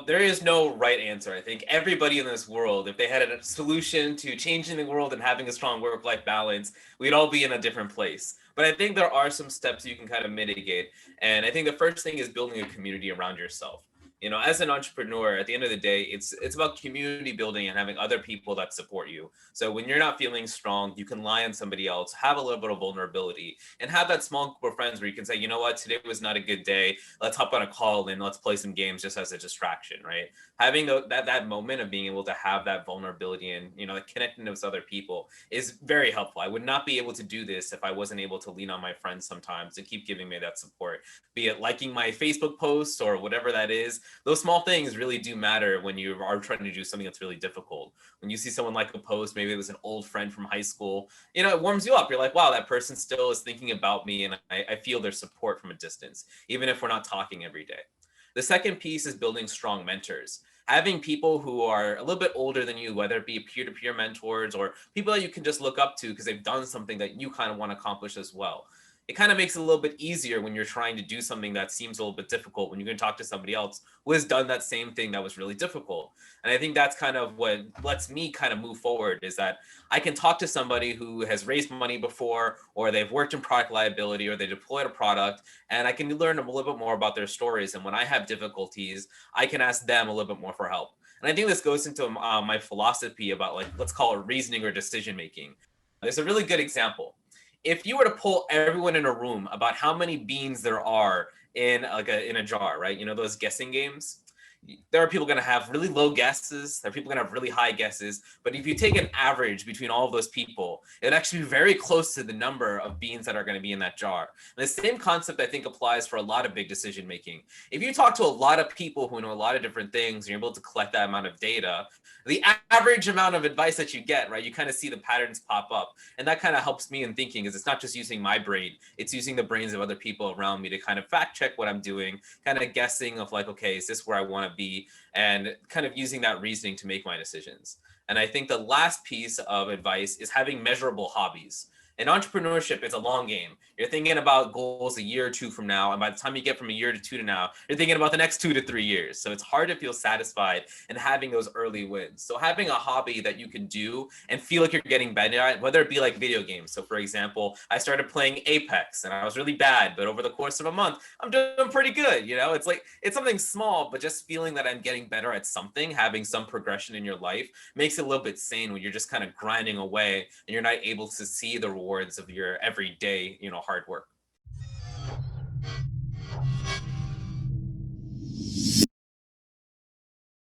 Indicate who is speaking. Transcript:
Speaker 1: There is no right answer. I think everybody in this world, if they had a solution to changing the world and having a strong work-life balance, we'd all be in a different place. But I think there are some steps you can kind of mitigate. And I think the first thing is building a community around yourself. You know, as an entrepreneur, at the end of the day, it's about community building and having other people that support you. So when you're not feeling strong, you can rely on somebody else, have a little bit of vulnerability, and have that small group of friends where you can say, you know what, today was not a good day. Let's hop on a call and let's play some games just as a distraction, right? Having that moment of being able to have that vulnerability and connecting with other people is very helpful. I would not be able to do this if I wasn't able to lean on my friends sometimes to keep giving me that support, be it liking my Facebook posts or whatever that is. Those small things really do matter when you are trying to do something that's really difficult. When you see someone like a post, maybe it was an old friend from high school, it warms you up. You're like, wow, that person still is thinking about me, and I feel their support from a distance, even if we're not talking every day. The second piece is building strong mentors. Having people who are a little bit older than you, whether it be peer-to-peer mentors or people that you can just look up to because they've done something that you kind of want to accomplish as well. It kind of makes it a little bit easier when you're trying to do something that seems a little bit difficult when you're going to talk to somebody else who has done that same thing that was really difficult. And I think that's kind of what lets me kind of move forward, is that I can talk to somebody who has raised money before, or they've worked in product liability, or they deployed a product, and I can learn a little bit more about their stories. And when I have difficulties, I can ask them a little bit more for help. And I think this goes into my philosophy about, like, let's call it reasoning or decision making. There's a really good example. If you were to poll everyone in a room about how many beans there are in in a jar, right? You know, those guessing games. There are people going to have really low guesses. There are people going to have really high guesses. But if you take an average between all of those people, it would actually be very close to the number of beans that are going to be in that jar. And the same concept, I think, applies for a lot of big decision making. If you talk to a lot of people who know a lot of different things, and you're able to collect that amount of data, the average amount of advice that you get, right, you kind of see the patterns pop up. And that kind of helps me in thinking, is it's not just using my brain, it's using the brains of other people around me to kind of fact check what I'm doing, kind of guessing of like, okay, is this where I want to be? And kind of using that reasoning to make my decisions. And I think the last piece of advice is having measurable hobbies. In entrepreneurship, it's a long game. You're thinking about goals a year or two from now. And by the time you get from a year to two to now, you're thinking about the next 2 to 3 years. So it's hard to feel satisfied in having those early wins. So having a hobby that you can do and feel like you're getting better at, whether it be like video games. So for example, I started playing Apex and I was really bad, but over the course of a month, I'm doing pretty good. It's like, it's something small, but just feeling that I'm getting better at something, having some progression in your life makes it a little bit sane when you're just kind of grinding away and you're not able to see the rewards of your everyday, hard work.